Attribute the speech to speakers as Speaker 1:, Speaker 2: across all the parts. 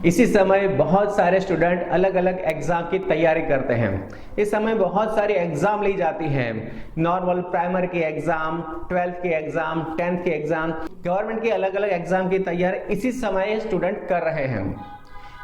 Speaker 1: इसी समय बहुत सारे स्टूडेंट अलग अलग एग्जाम की तैयारी करते हैं। इस समय बहुत सारी एग्जाम ली जाती हैं, नॉर्मल प्राइमरी की एग्जाम, 12th की एग्जाम, 10th की एग्जाम, गवर्नमेंट की अलग अलग एग्जाम की तैयारी इसी समय स्टूडेंट कर रहे हैं।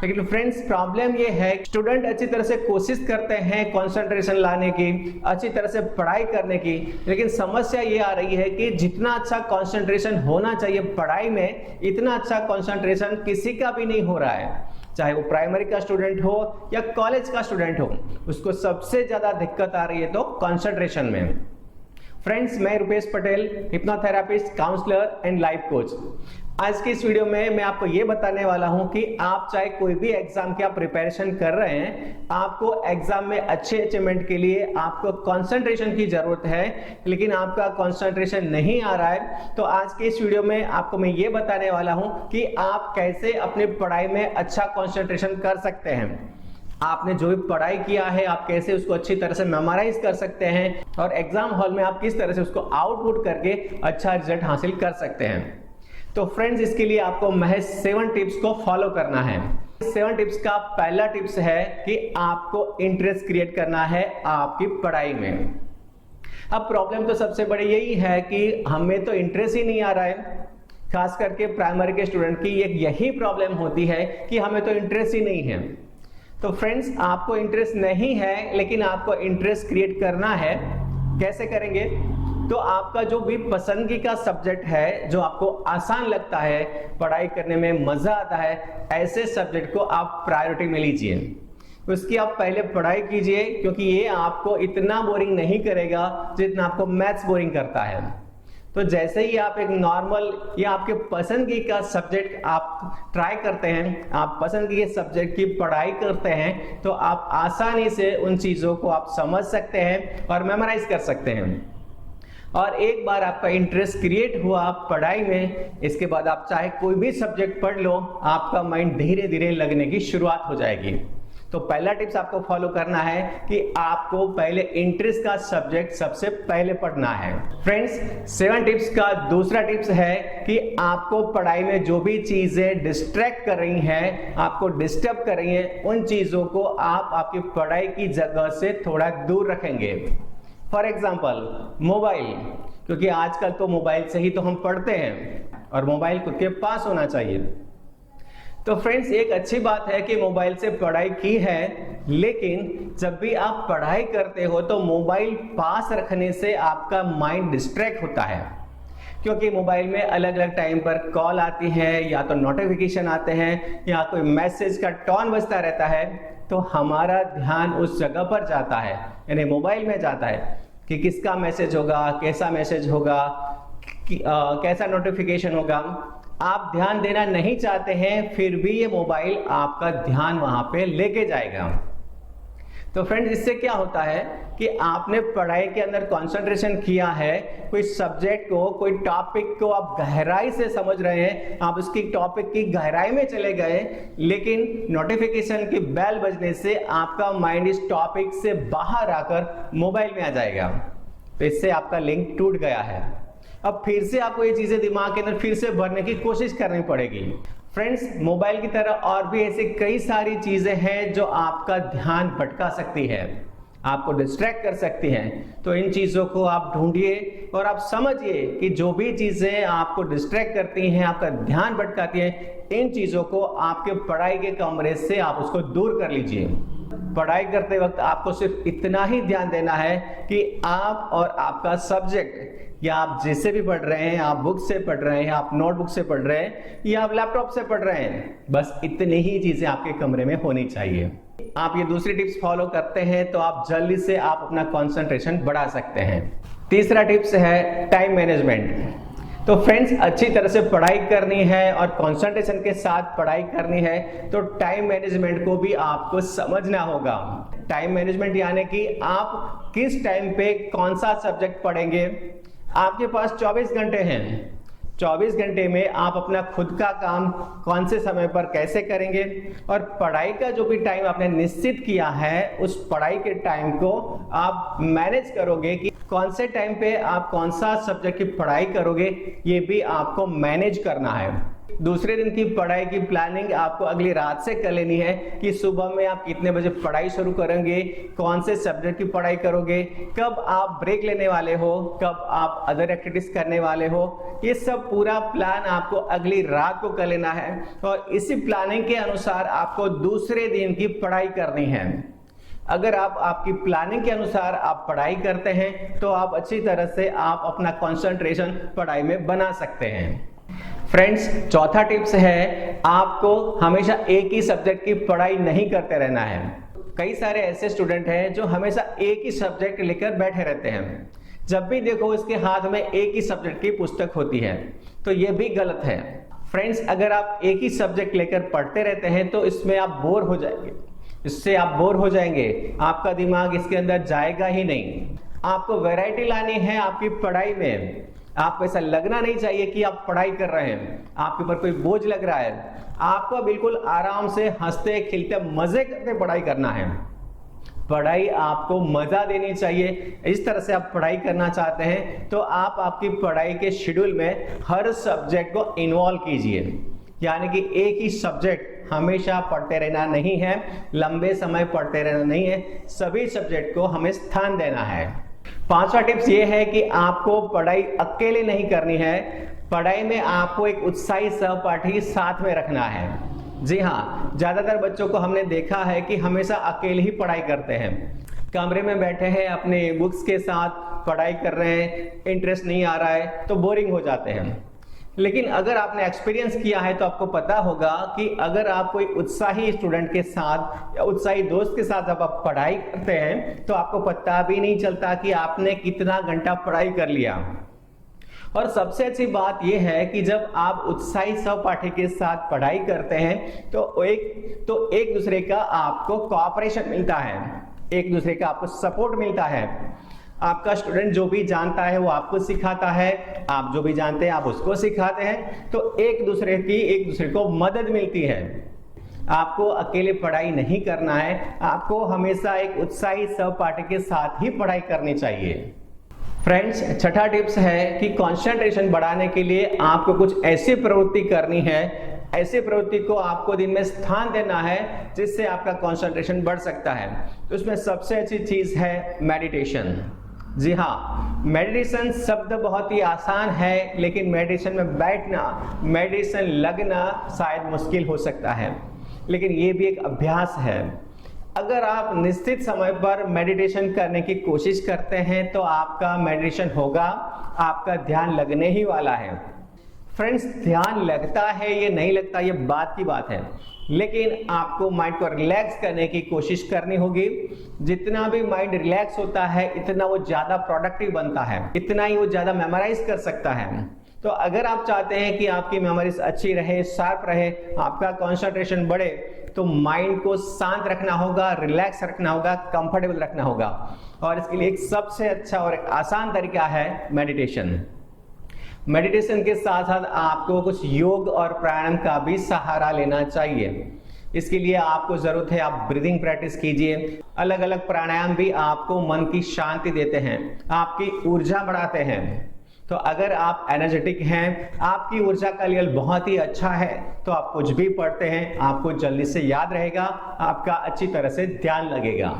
Speaker 1: लेकिन फ्रेंड्स प्रॉब्लम ये है, स्टूडेंट अच्छी तरह से कोशिश करते हैं कंसंट्रेशन लाने की, अच्छी तरह से पढ़ाई करने की, लेकिन समस्या ये आ रही है कि जितना अच्छा कंसंट्रेशन होना चाहिए पढ़ाई में, इतना अच्छा कंसंट्रेशन किसी का भी नहीं हो रहा है। चाहे वो प्राइमरी का स्टूडेंट हो या कॉलेज का स्टूडेंट हो, उसको सबसे ज्यादा दिक्कत आ रही है तो कंसंट्रेशन में। फ्रेंड्स, मैं Rupesh Patel, hypnotherapist, counsellor and life coach. आज की इस वीडियो में मैं आपको ये बताने वाला हूं कि आप चाहे कोई भी एग्जाम की आप प्रिपरेशन कर रहे हैं, आपको एग्जाम में अच्छे अचीवमेंट के लिए आपको कंसंट्रेशन की जरूरत है, लेकिन आपका कंसंट्रेशन नहीं आ रहा है, तो आज के इस वीडियो में आपको मैं ये बताने वाला हूं कि आप कैसे अपनी पढ़ाई में अच्छा कंसंट्रेशन कर सकते हैं। आपने जो भी पढ़ाई किया है आप कैसे उसको अच्छी तरह से मेमोराइज कर सकते हैं और एग्जाम हॉल में आप किस तरह से उसको आउटपुट करके अच्छा रिजल्ट हासिल कर सकते हैं। तो फ्रेंड्स, इसके लिए आपको महज 7 टिप्स को फॉलो करना है। 7 टिप्स का पहला टिप्स है कि आपको इंटरेस्ट क्रिएट करना है आपकी पढ़ाई में। अब प्रॉब्लम तो सबसे बड़ी यही है कि हमें तो इंटरेस्ट ही नहीं आ रहा है। खास करके प्राइमरी के स्टूडेंट की एक यही प्रॉब्लम होती है कि हमें तो इंटरेस्ट ही नहीं है। तो फ्रेंड्स, आपको इंटरेस्ट नहीं है लेकिन आपको इंटरेस्ट क्रिएट करना है। कैसे करेंगे? तो आपका जो भी पसंदगी का सब्जेक्ट है, जो आपको आसान लगता है, पढ़ाई करने में मजा आता है, ऐसे सब्जेक्ट को आप प्रायोरिटी में लीजिए। उसकी आप पहले पढ़ाई कीजिए, क्योंकि ये आपको इतना बोरिंग नहीं करेगा जितना आपको मैथ्स बोरिंग करता है। तो जैसे ही आप एक नॉर्मल या आपके पसंदगी का सब्जेक्ट आप ट्राई करते हैं, आप पसंदगी के सब्जेक्ट की पढ़ाई करते हैं, तो आप आसानी से उन चीजों को आप समझ सकते हैं और मेमोराइज कर सकते हैं। और एक बार आपका इंटरेस्ट क्रिएट हुआ पढ़ाई में, इसके बाद आप चाहे कोई भी सब्जेक्ट पढ़ लो, आपका माइंड धीरे धीरे लगने की शुरुआत हो जाएगी। तो पहला टिप्स आपको फॉलो करना है कि आपको पहले इंटरेस्ट का सब्जेक्ट सबसे पहले पढ़ना है। फ्रेंड्स, 7 टिप्स का दूसरा टिप्स है कि आपको पढ़ाई में जो भी चीजें डिस्ट्रैक्ट कर रही हैं, आपको डिस्टर्ब कर रही हैं, उन चीजों को आप आपकी पढ़ाई की जगह से थोड़ा दूर रखेंगे। फॉर एग्जाम्पल मोबाइल, क्योंकि आजकल तो मोबाइल से ही तो हम पढ़ते हैं और मोबाइल खुद के पास होना चाहिए। तो फ्रेंड्स, एक अच्छी बात है कि मोबाइल से पढ़ाई की है, लेकिन जब भी आप पढ़ाई करते हो तो मोबाइल पास रखने से आपका माइंड डिस्ट्रैक्ट होता है, क्योंकि मोबाइल में अलग अलग टाइम पर कॉल आती है, या तो नोटिफिकेशन आते हैं, या कोई मैसेज का टोन बजता रहता है, तो हमारा ध्यान उस जगह पर जाता है, यानी मोबाइल में जाता है कि किसका मैसेज होगा, कैसा मैसेज होगा, कैसा नोटिफिकेशन होगा। आप ध्यान देना नहीं चाहते हैं, फिर भी ये मोबाइल आपका ध्यान वहां पे लेके जाएगा। तो फ्रेंड्स, इससे क्या होता है कि आपने पढ़ाई के अंदर कंसंट्रेशन किया है, कोई सब्जेक्ट को, कोई टॉपिक को आप गहराई से समझ रहे हैं, आप उसकी टॉपिक की गहराई में चले गए, लेकिन नोटिफिकेशन की बेल बजने से आपका माइंड इस टॉपिक से बाहर आकर मोबाइल में आ जाएगा। तो इससे आपका लिंक टूट गया है। अब फिर से आपको ये चीजें दिमाग के अंदर फिर से भरने की कोशिश करनी पड़ेगी। फ्रेंड्स, मोबाइल की तरह और भी ऐसी कई सारी चीजें हैं जो आपका ध्यान भटका सकती है, आपको डिस्ट्रैक्ट कर सकती हैं। तो इन चीजों को आप ढूंढिए और आप समझिए कि जो भी चीजें आपको डिस्ट्रैक्ट करती हैं, आपका ध्यान भटकाती हैं, इन चीजों को आपके पढ़ाई के कमरे से आप उसको दूर कर लीजिए। पढ़ाई करते वक्त आपको सिर्फ इतना ही ध्यान देना है कि आप और आपका सब्जेक्ट, या आप जिससे भी पढ़ रहे हैं, आप बुक से पढ़ रहे हैं, आप नोटबुक से पढ़ रहे हैं, या आप लैपटॉप से पढ़ रहे हैं, बस इतनी ही चीजें आपके कमरे में होनी चाहिए। आप ये दूसरी टिप्स फॉलो करते हैं तो आप जल्दी से आप अपना कंसंट्रेशन बढ़ा सकते हैं। तीसरा टिप्स है टाइम मैनेजमेंट। तो फ्रेंड्स, अच्छी तरह से पढ़ाई करनी है और कंसंट्रेशन के साथ पढ़ाई करनी है, तो टाइम मैनेजमेंट को भी आपको समझना होगा। टाइम मैनेजमेंट यानी कि आप किस टाइम पे कौन सा सब्जेक्ट पढ़ेंगे। आपके पास 24 घंटे हैं, 24 घंटे में आप अपना खुद का काम कौन से समय पर कैसे करेंगे, और पढ़ाई का जो भी टाइम आपने निश्चित किया है, उस पढ़ाई के टाइम को आप मैनेज करोगे कि कौन से टाइम पे आप कौन सा सब्जेक्ट की पढ़ाई करोगे, ये भी आपको मैनेज करना है। दूसरे दिन की पढ़ाई की प्लानिंग आपको अगली रात से कर लेनी है कि सुबह में आप कितने बजे पढ़ाई शुरू करेंगे, कौन से सब्जेक्ट की पढ़ाई करोगे, कब आप ब्रेक लेने वाले हो, कब आप अदर एक्टिविटीज करने वाले हो। ये सब पूरा प्लान आपको अगली रात को कर लेना है और इसी प्लानिंग के अनुसार आपको दूसरे दिन की पढ़ाई करनी है। अगर आप आपकी प्लानिंग के अनुसार आप पढ़ाई करते हैं तो आप अच्छी तरह से आप अपना कंसंट्रेशन पढ़ाई में बना सकते हैं। फ्रेंड्स, चौथा टिप्स है आपको हमेशा एक ही सब्जेक्ट की पढ़ाई नहीं करते रहना है। कई सारे ऐसे स्टूडेंट हैं जो हमेशा एक ही सब्जेक्ट लेकर बैठे रहते हैं। जब भी देखो उसके हाथ में एक ही सब्जेक्ट की पुस्तक होती है, तो ये भी गलत है। फ्रेंड्स, अगर आप एक ही सब्जेक्ट लेकर पढ़ते रहते हैं तो इसमें आप बोर हो जाएंगे, इससे आप बोर हो जाएंगे, आपका दिमाग इसके अंदर जाएगा ही नहीं। आपको वैरायटी लानी है आपकी पढ़ाई में। आपको ऐसा लगना नहीं चाहिए कि आप पढ़ाई कर रहे हैं, आपके ऊपर कोई बोझ लग रहा है। आपको बिल्कुल आराम से हंसते खिलते मजे करते पढ़ाई करना है। पढ़ाई आपको मजा देनी चाहिए। इस तरह से आप पढ़ाई करना चाहते हैं तो आप आपकी पढ़ाई के शेड्यूल में हर सब्जेक्ट को इन्वॉल्व कीजिए। यानी कि एक ही सब्जेक्ट हमेशा पढ़ते रहना नहीं है, लंबे समय पढ़ते रहना नहीं है, सभी सब्जेक्ट को हमें स्थान देना है। पांचवा टिप्स ये है कि आपको पढ़ाई अकेले नहीं करनी है। पढ़ाई में आपको एक उत्साही सहपाठी साथ में रखना है। जी हाँ, ज्यादातर बच्चों को हमने देखा है कि हमेशा अकेले ही पढ़ाई करते हैं, कमरे में बैठे हैं अपने बुक्स के साथ पढ़ाई कर रहे हैं, इंटरेस्ट नहीं आ रहा है तो बोरिंग हो जाते हैं। लेकिन अगर आपने एक्सपीरियंस किया है तो आपको पता होगा कि अगर आप कोई उत्साही स्टूडेंट के साथ या उत्साही दोस्त के साथ जब आप पढ़ाई करते हैं तो आपको पता भी नहीं चलता कि आपने कितना घंटा पढ़ाई कर लिया। और सबसे अच्छी बात यह है कि जब आप उत्साही सहपाठी के साथ पढ़ाई करते हैं तो एक दूसरे का आपको कोऑपरेशन मिलता है, एक दूसरे का आपको सपोर्ट मिलता है। आपका स्टूडेंट जो भी जानता है वो आपको सिखाता है, आप जो भी जानते हैं आप उसको सिखाते हैं, तो एक दूसरे को मदद मिलती है। आपको अकेले पढ़ाई नहीं करना है, आपको हमेशा एक उत्साही सहपाठी के साथ ही पढ़ाई करनी चाहिए। फ्रेंड्स, छठा टिप्स है कि कंसंट्रेशन बढ़ाने के लिए आपको कुछ ऐसी प्रवृत्ति करनी है, ऐसी प्रवृत्ति को आपको दिन में स्थान देना है जिससे आपका कंसंट्रेशन बढ़ सकता है। तो उसमें सबसे अच्छी चीज है मेडिटेशन। जी हाँ, मेडिटेशन शब्द बहुत ही आसान है, लेकिन मेडिटेशन में बैठना, मेडिटेशन लगना शायद मुश्किल हो सकता है, लेकिन ये भी एक अभ्यास है। अगर आप निश्चित समय पर मेडिटेशन करने की कोशिश करते हैं तो आपका मेडिटेशन होगा, आपका ध्यान लगने ही वाला है। फ्रेंड्स, ध्यान लगता है ये नहीं लगता ये बात की बात है, लेकिन आपको माइंड को रिलैक्स करने की कोशिश करनी होगी। जितना भी माइंड रिलैक्स होता है इतना वो ज्यादा प्रोडक्टिव बनता है, इतना ही वो ज्यादा मेमोराइज कर सकता है। तो अगर आप चाहते हैं कि आपकी मेमोरीज अच्छी रहे, शार्प रहे, आपका कंसंट्रेशन बढ़े, तो माइंड को शांत रखना होगा, रिलैक्स रखना होगा, कंफर्टेबल रखना होगा। और इसके लिए एक सबसे अच्छा और एक आसान तरीका है मेडिटेशन। मेडिटेशन के साथ साथ आपको कुछ योग और प्राणायाम का भी सहारा लेना चाहिए। इसके लिए आपको जरूरत है आप ब्रीदिंग प्रैक्टिस कीजिए। अलग अलग प्राणायाम भी आपको मन की शांति देते हैं, आपकी ऊर्जा बढ़ाते हैं। तो अगर आप एनर्जेटिक हैं, आपकी ऊर्जा का लेवल बहुत ही अच्छा है, तो आप कुछ भी पढ़ते हैं आपको जल्दी से याद रहेगा, आपका अच्छी तरह से ध्यान लगेगा।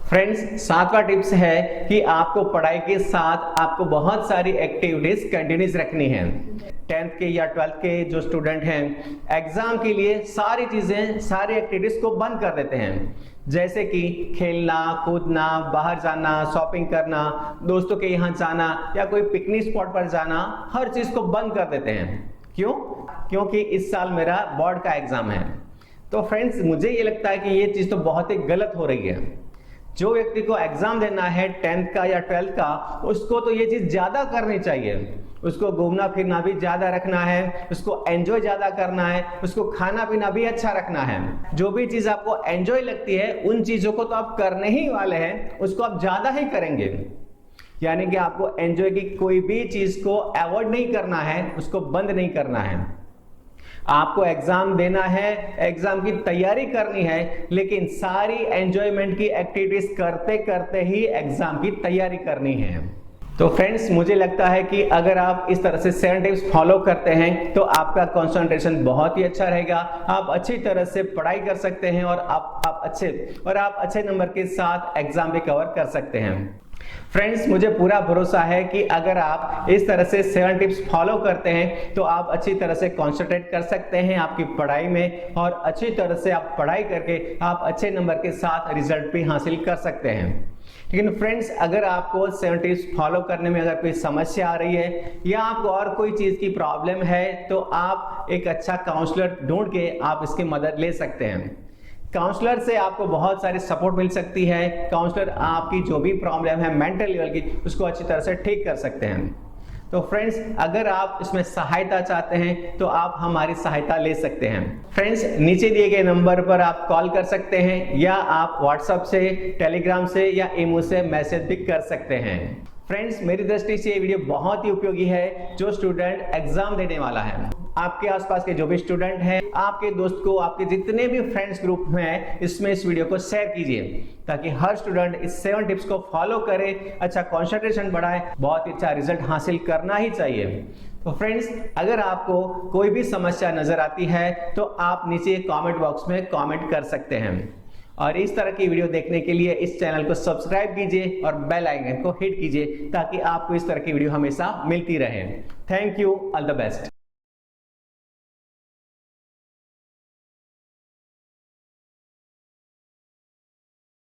Speaker 1: फ्रेंड्स, सातवां टिप्स है कि आपको पढ़ाई के साथ आपको बहुत सारी एक्टिविटीज कंटिन्यूस रखनी है। 10th के या 12th के जो स्टूडेंट हैं, एग्जाम के लिए सारी चीजें, सारी एक्टिविटीज को बंद कर देते हैं, जैसे कि खेलना, कूदना, बाहर जाना, शॉपिंग करना, दोस्तों के यहाँ जाना या कोई पिकनिक स्पॉट पर जाना, हर चीज को बंद कर देते हैं। क्यों? क्योंकि इस साल मेरा बोर्ड का एग्जाम है। तो फ्रेंड्स, मुझे ये लगता है कि ये चीज तो बहुत ही गलत हो रही है। जो व्यक्ति को एग्जाम देना है 10th का या 12th का, उसको तो ये चीज ज्यादा करनी चाहिए। उसको घूमना फिरना भी ज्यादा रखना है, उसको एंजॉय ज्यादा करना है, उसको खाना पीना भी अच्छा रखना है। जो भी चीज आपको एंजॉय लगती है उन चीजों को तो आप करने ही वाले हैं, उसको आप ज्यादा ही करेंगे। यानी कि आपको एंजॉय की कोई भी चीज को अवॉइड नहीं करना है, उसको बंद नहीं करना है। आपको एग्जाम देना है, एग्जाम की तैयारी करनी है, लेकिन सारी एंजॉयमेंट की एक्टिविटीज करते करते ही एग्जाम की तैयारी करनी है। तो फ्रेंड्स, मुझे लगता है कि अगर आप इस तरह से 7 टिप्स फॉलो करते हैं तो आपका कंसंट्रेशन बहुत ही अच्छा रहेगा, आप अच्छी तरह से पढ़ाई कर सकते हैं और आप अच्छे नंबर के साथ एग्जाम भी कवर कर सकते हैं। फ्रेंड्स, मुझे पूरा भरोसा है कि अगर आप इस तरह से 7 टिप्स फॉलो करते हैं तो आप अच्छी तरह से कंसंट्रेट कर सकते हैं आपकी पढ़ाई में, और अच्छी तरह से आप पढ़ाई करके आप अच्छे नंबर के साथ रिजल्ट भी हासिल कर सकते हैं। लेकिन फ्रेंड्स, अगर आपको 7 टिप्स फॉलो करने में अगर कोई समस्या आ रही है या आपको और कोई चीज की प्रॉब्लम है तो आप एक अच्छा काउंसलर ढूंढ के आप इसकी मदद ले सकते हैं। काउंसलर से आपको बहुत सारी सपोर्ट मिल सकती है। काउंसलर आपकी जो भी प्रॉब्लम है मेंटल लेवल की, उसको अच्छी तरह से ठीक कर सकते हैं। तो फ्रेंड्स, अगर आप इसमें सहायता चाहते हैं तो आप हमारी सहायता ले सकते हैं। फ्रेंड्स, नीचे दिए गए नंबर पर आप कॉल कर सकते हैं या आप व्हाट्सएप से, टेलीग्राम से या ईमेल से मैसेज भी कर सकते हैं। फ्रेंड्स, मेरी दृष्टि से ये वीडियो बहुत ही उपयोगी है जो स्टूडेंट एग्जाम देने वाला है। आपके आसपास के जो भी स्टूडेंट हैं, आपके दोस्त को, आपके जितने भी फ्रेंड्स ग्रुप में इसमें इस वीडियो को शेयर कीजिए ताकि हर स्टूडेंट इस 7 टिप्स को फॉलो करे, अच्छा कंसंट्रेशन बढ़ाए, बहुत ही अच्छा रिजल्ट हासिल करना ही चाहिए। तो फ्रेंड्स, अगर आपको कोई भी समस्या नजर आती है तो आप नीचे कमेंट बॉक्स में कमेंट कर सकते हैं, और इस तरह की वीडियो देखने के लिए इस चैनल को सब्सक्राइब कीजिए और बेल आइकन को हिट कीजिए ताकि आपको इस तरह की वीडियो हमेशा मिलती रहे। Thank you, all the best.